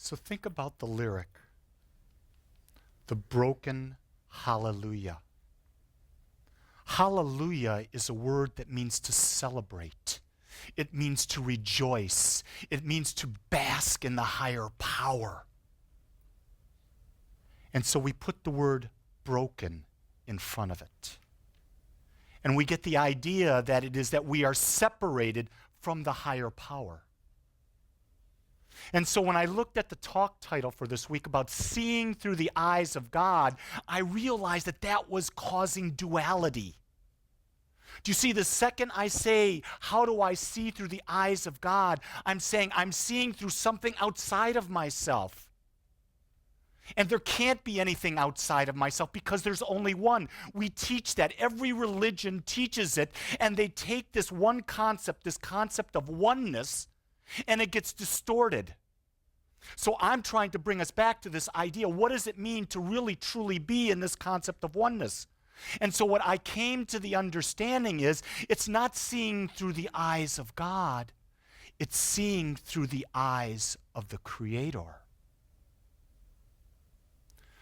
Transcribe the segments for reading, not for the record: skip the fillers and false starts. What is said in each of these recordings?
So think about the lyric, the broken hallelujah. Hallelujah is a word that means to celebrate. It means to rejoice. It means to bask in the higher power. And so we put the word broken in front of it. And we get the idea that it is that we are separated from the higher power. And so when I looked at the talk title for this week about seeing through the eyes of God, I realized that that was causing duality. Do you see, the second I say, how do I see through the eyes of God, I'm saying I'm seeing through something outside of myself. And there can't be anything outside of myself because there's only one. We teach that. Every religion teaches it, and they take this one concept, this concept of oneness, and it gets distorted. So I'm trying to bring us back to this idea. What does it mean to really truly be in this concept of oneness? And so what I came to the understanding is, it's not seeing through the eyes of God. It's seeing through the eyes of the Creator.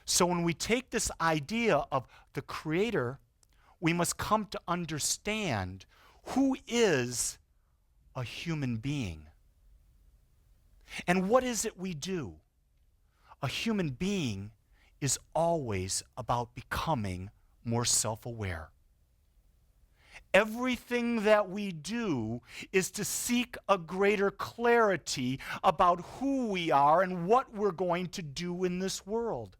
So when we take this idea of the Creator, we must come to understand who is a human being. And what is it we do? A human being is always about becoming more self-aware. Everything that we do is to seek a greater clarity about who we are and what we're going to do in this world.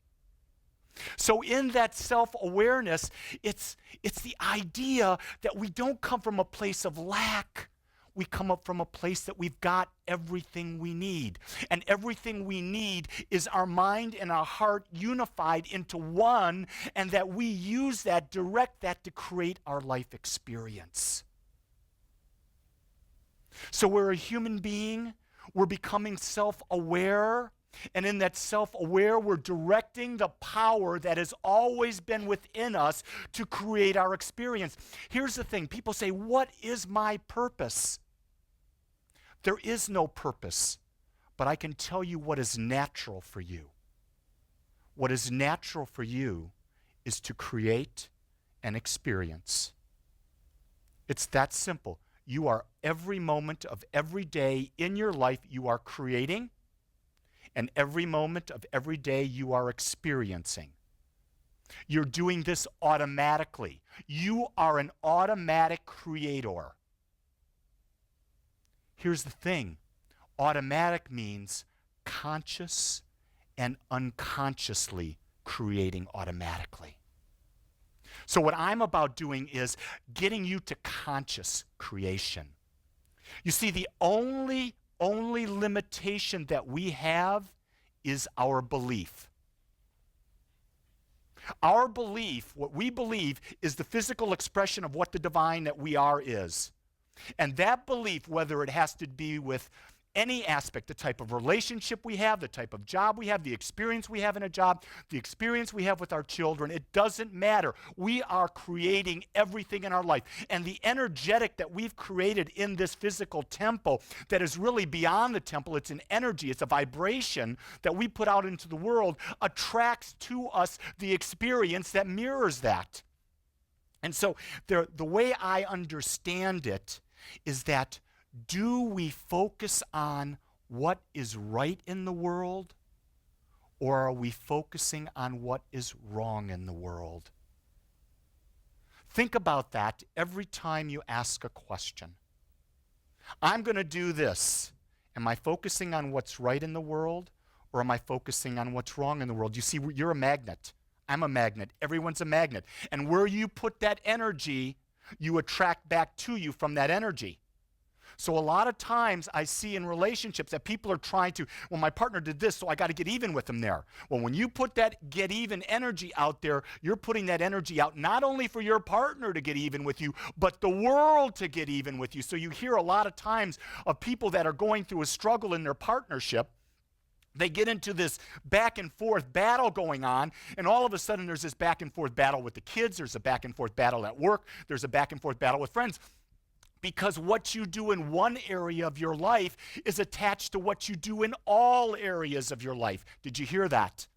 So in that self-awareness, it's the idea that we don't come from a place of lack. We come up from a place that we've got everything we need. And everything we need is our mind and our heart unified into one, and that we use that, direct that to create our life experience. So we're a human being. We're becoming self-aware. And in that self-aware, we're directing the power that has always been within us to create our experience. Here's the thing. People say, what is my purpose? There is no purpose, but I can tell you what is natural for you. What is natural for you is to create an experience. It's that simple. You are every moment of every day in your life, you are creating, and every moment of every day you are experiencing. You're doing this automatically. You are an automatic creator. Here's the thing. Automatic means conscious and unconsciously creating automatically. So what I'm about doing is getting you to conscious creation. You see, the only limitation that we have is our belief. Our belief, what we believe, is the physical expression of what the divine that we are is. And that belief, whether it has to be with any aspect, the type of relationship we have, the type of job we have, the experience we have in a job, the experience we have with our children, it doesn't matter. We are creating everything in our life. And the energetic that we've created in this physical temple that is really beyond the temple, it's an energy, it's a vibration that we put out into the world, attracts to us the experience that mirrors that. And so the way I understand it is that, do we focus on what is right in the world, or are we focusing on what is wrong in the world? Think about that every time you ask a question. I'm going to do this. Am I focusing on what's right in the world, or am I focusing on what's wrong in the world? You see, you're a magnet. I'm a magnet. Everyone's a magnet. And where you put that energy, you attract back to you from that energy. So a lot of times I see in relationships that people are trying to, well, my partner did this, so I got to get even with them there. Well, when you put that get even energy out there, you're putting that energy out not only for your partner to get even with you, but the world to get even with you. So you hear a lot of times of people that are going through a struggle in their partnership. They get into this back and forth battle going on, and all of a sudden there's this back and forth battle with the kids, there's a back and forth battle at work, there's a back and forth battle with friends. Because what you do in one area of your life is attached to what you do in all areas of your life. Did you hear that?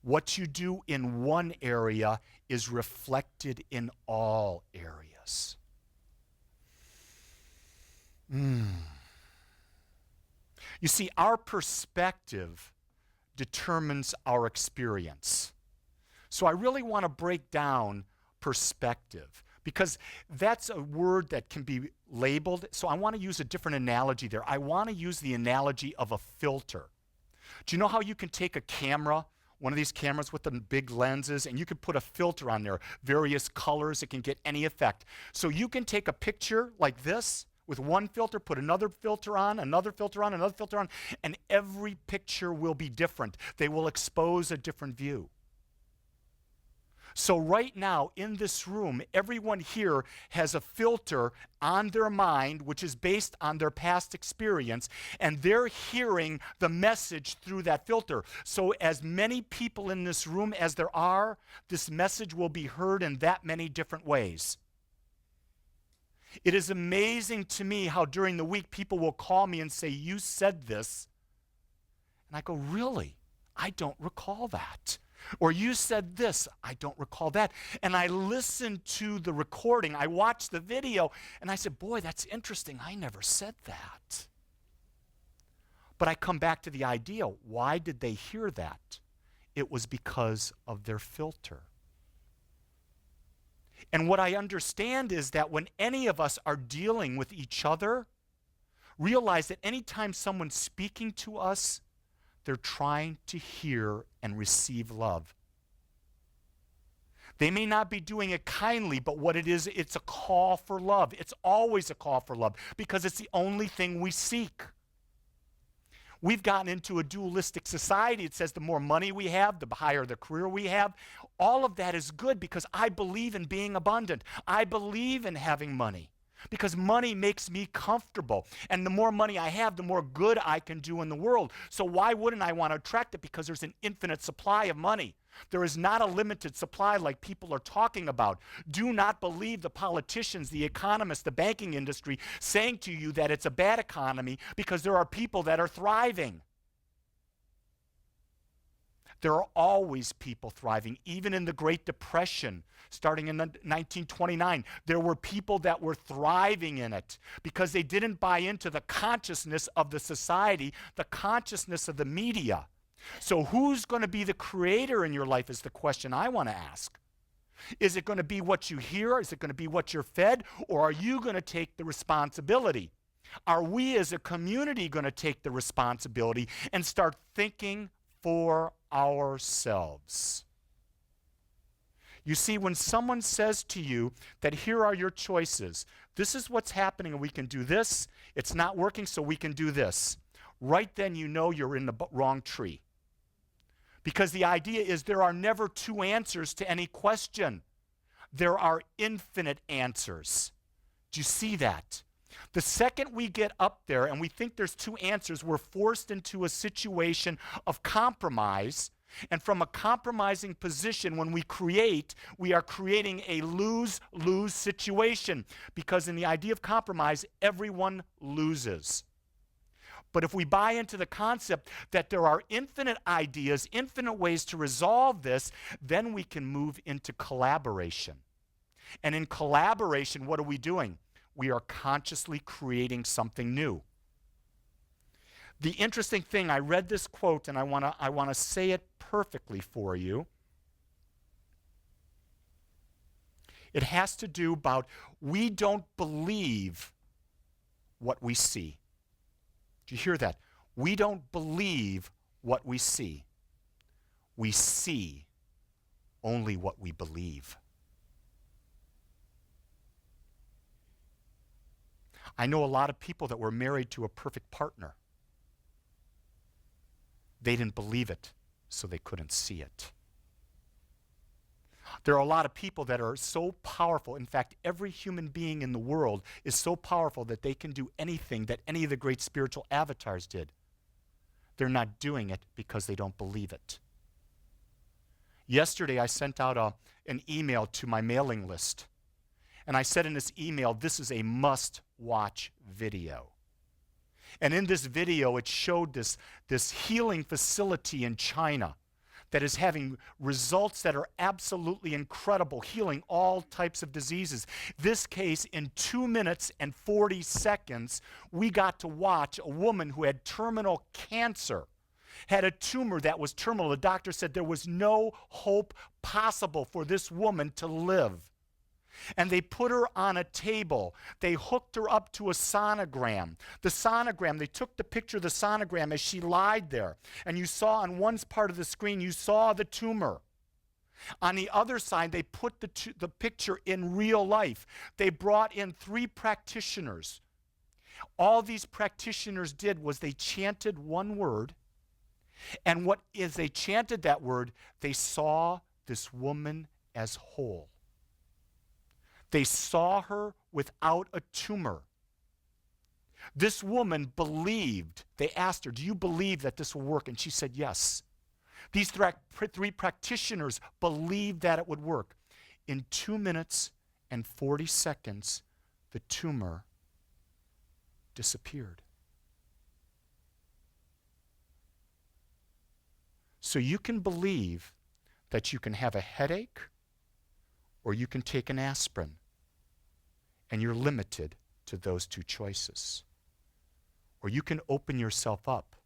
What you do in one area is reflected in all areas. You see, our perspective determines our experience. So I really want to break down perspective, because that's a word that can be labeled. So I want to use a different analogy there. I want to use the analogy of a filter. Do you know how you can take a camera, one of these cameras with the big lenses, and you can put a filter on there, various colors, it can get any effect. So you can take a picture like this with one filter, put another filter on, another filter on, another filter on, and every picture will be different. They will expose a different view. So right now in this room, everyone here has a filter on their mind, which is based on their past experience, and they're hearing the message through that filter. So as many people in this room as there are, this message will be heard in that many different ways. It is amazing to me how during the week people will call me and say, "You said this." And I go, "Really? I don't recall that." Or "You said this." "I don't recall that." And I listen to the recording, I watch the video, and I said, "Boy, that's interesting. I never said that." But I come back to the idea, why did they hear that? It was because of their filter. And what I understand is that when any of us are dealing with each other, realize that anytime someone's speaking to us, they're trying to hear and receive love. They may not be doing it kindly, but what it is, it's a call for love. It's always a call for love because it's the only thing we seek. We've gotten into a dualistic society. It says the more money we have, the higher the career we have. All of that is good because I believe in being abundant. I believe in having money because money makes me comfortable. And the more money I have, the more good I can do in the world. So why wouldn't I want to attract it? Because there's an infinite supply of money. There is not a limited supply like people are talking about. Do not believe the politicians, the economists, the banking industry saying to you that it's a bad economy because there are people that are thriving. There are always people thriving. Even in the Great Depression, starting in 1929, there were people that were thriving in it because they didn't buy into the consciousness of the society, the consciousness of the media. So who's going to be the creator in your life is the question I want to ask. Is it going to be what you hear? Is it going to be what you're fed? Or are you going to take the responsibility? Are we as a community going to take the responsibility and start thinking for ourselves? You see, when someone says to you that here are your choices, this is what's happening and we can do this, it's not working so we can do this, right then you know you're in the wrong tree. Because the idea is there are never two answers to any question. There are infinite answers. Do you see that? The second we get up there and we think there's two answers, we're forced into a situation of compromise. And from a compromising position, when we are creating a lose-lose situation. Because in the idea of compromise, everyone loses. But if we buy into the concept that there are infinite ideas, infinite ways to resolve this, then we can move into collaboration. And in collaboration, what are we doing? We are consciously creating something new. The interesting thing, I read this quote and I want to say it perfectly for you. It has to do about we don't believe what we see. Do you hear that? We don't believe what we see. We see only what we believe. I know a lot of people that were married to a perfect partner. They didn't believe it, so they couldn't see it. There are a lot of people that are so powerful. In fact, every human being in the world is so powerful that they can do anything that any of the great spiritual avatars did. They're not doing it because they don't believe it. Yesterday, I sent out an email to my mailing list. And I said in this email, this is a must-watch video. And in this video, it showed this healing facility in China that is having results that are absolutely incredible, healing all types of diseases. This case, in 2 minutes and 40 seconds, we got to watch a woman who had terminal cancer, had a tumor that was terminal. The doctor said there was no hope possible for this woman to live. And they put her on a table. They hooked her up to a sonogram. The sonogram, they took the picture of the sonogram as she lied there. And you saw on one part of the screen, you saw the tumor. On the other side, they put the picture in real life. They brought in 3 practitioners. All these practitioners did was they chanted one word. And as they chanted that word, they saw this woman as whole. They saw her without a tumor. This woman believed. They asked her, do you believe that this will work? And she said, yes. These 3 practitioners believed that it would work. In 2 minutes and 40 seconds, the tumor disappeared. So you can believe that you can have a headache or you can take an aspirin, and you're limited to those 2 choices. Or you can open yourself up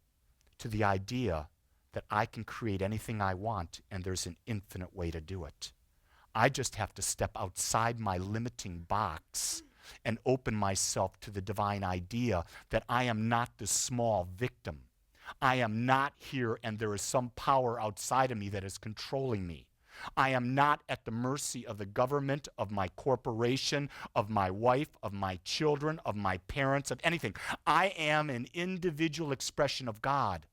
to the idea that I can create anything I want and there's an infinite way to do it. I just have to step outside my limiting box and open myself to the divine idea that I am not the small victim. I am not here and there is some power outside of me that is controlling me. I am not at the mercy of the government, of my corporation, of my wife, of my children, of my parents, of anything. I am an individual expression of God.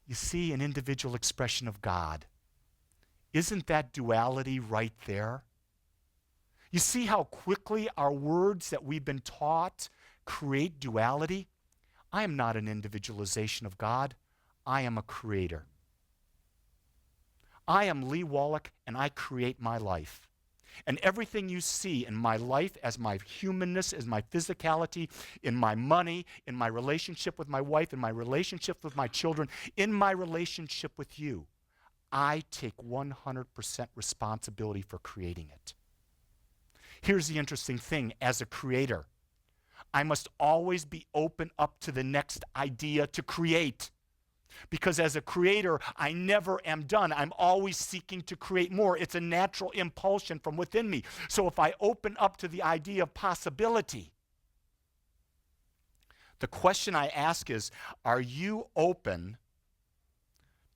You see, an individual expression of God. Isn't that duality right there? You see how quickly our words that we've been taught create duality? I am not an individualization of God. I am a creator. I am Lee Wolak, and I create my life. And everything you see in my life as my humanness, as my physicality, in my money, in my relationship with my wife, in my relationship with my children, in my relationship with you, I take 100% responsibility for creating it. Here's the interesting thing. As a creator, I must always be open up to the next idea to create. Because as a creator, I never am done. I'm always seeking to create more. It's a natural impulsion from within me. So if I open up to the idea of possibility, the question I ask is, are you open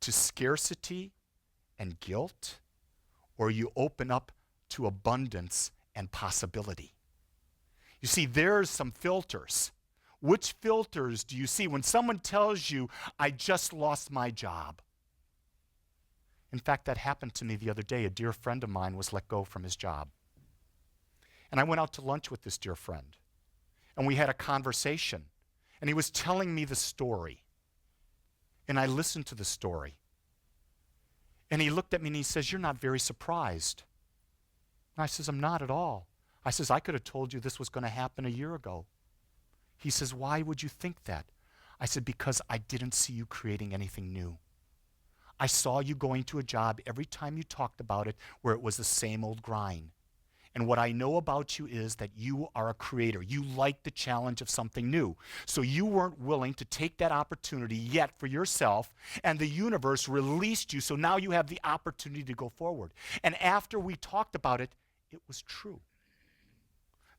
to scarcity and guilt? Or are you open up to abundance and possibility? You see, there's some filters. Which filters do you see when someone tells you, I just lost my job? In fact, that happened to me the other day. A dear friend of mine was let go from his job. And I went out to lunch with this dear friend. And we had a conversation. And he was telling me the story. And I listened to the story. And he looked at me and he says, you're not very surprised. And I says, I'm not at all. I says, I could have told you this was going to happen a year ago. He says, why would you think that? I said, because I didn't see you creating anything new. I saw you going to a job every time you talked about it where it was the same old grind. And what I know about you is that you are a creator. You like the challenge of something new. So you weren't willing to take that opportunity yet for yourself, and the universe released you, so now you have the opportunity to go forward. And after we talked about it, it was true.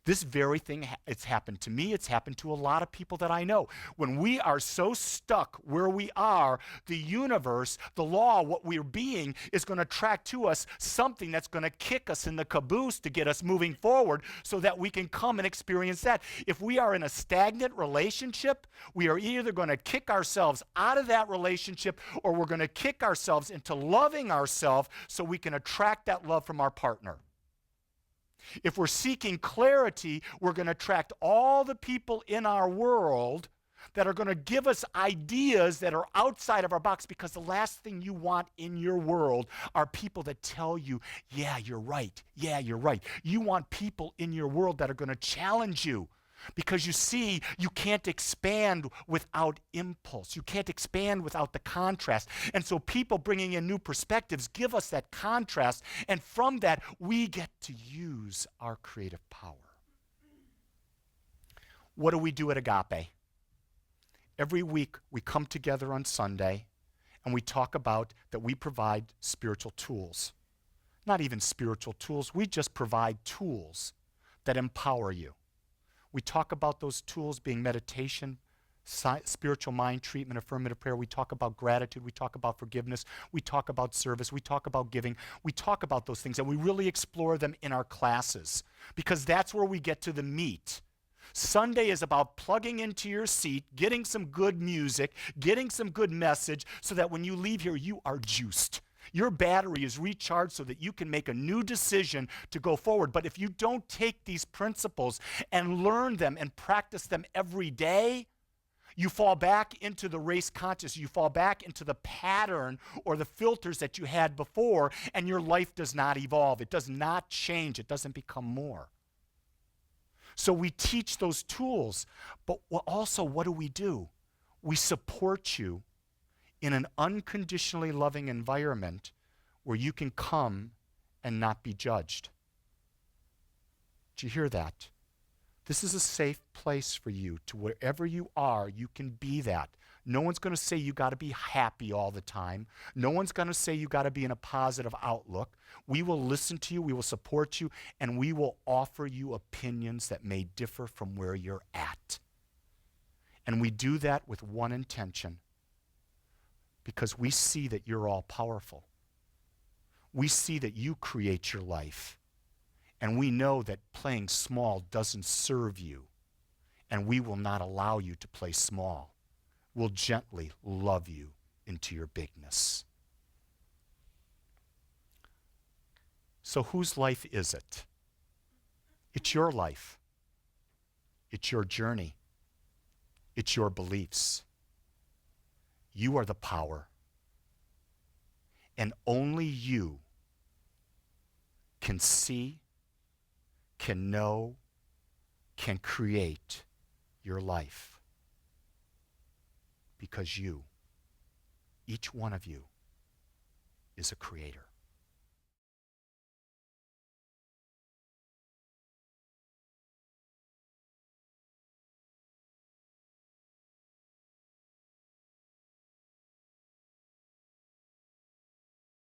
This very thing, it's happened to me, it's happened to a lot of people that I know. When we are so stuck where we are, the universe, the law, what we're being, is going to attract to us something that's going to kick us in the caboose to get us moving forward so that we can come and experience that. If we are in a stagnant relationship, we are either going to kick ourselves out of that relationship or we're going to kick ourselves into loving ourselves so we can attract that love from our partner. If we're seeking clarity, we're going to attract all the people in our world that are going to give us ideas that are outside of our box, because the last thing you want in your world are people that tell you, yeah, you're right. Yeah, you're right. You want people in your world that are going to challenge you. Because you see, you can't expand without impulse. You can't expand without the contrast. And so people bringing in new perspectives give us that contrast. And from that, we get to use our creative power. What do we do at Agape? Every week, we come together on Sunday, and we talk about that we provide spiritual tools. Not even spiritual tools. We just provide tools that empower you. We talk about those tools being meditation, spiritual mind treatment, affirmative prayer. We talk about gratitude. We talk about forgiveness. We talk about service. We talk about giving. We talk about those things, and we really explore them in our classes, because that's where we get to the meat. Sunday is about plugging into your seat, getting some good music, getting some good message, so that when you leave here, you are juiced. Your battery is recharged so that you can make a new decision to go forward. But if you don't take these principles and learn them and practice them every day, you fall back into the race conscious. You fall back into the pattern or the filters that you had before, and your life does not evolve. It does not change. It doesn't become more. So we teach those tools, but also what do? We support you in an unconditionally loving environment where you can come and not be judged. Did you hear that? This is a safe place for you. To wherever you are, you can be that. No one's going to say you got to be happy all the time. No one's going to say you got to be in a positive outlook. We will listen to you, we will support you, and we will offer you opinions that may differ from where you're at. And we do that with one intention, because we see that you're all powerful. We see that you create your life. And we know that playing small doesn't serve you. And we will not allow you to play small. We'll gently love you into your bigness. So whose life is it? It's your life. It's your journey. It's your beliefs. You are the power. And only you can see, can know, can create your life. Because you, each one of you, is a creator.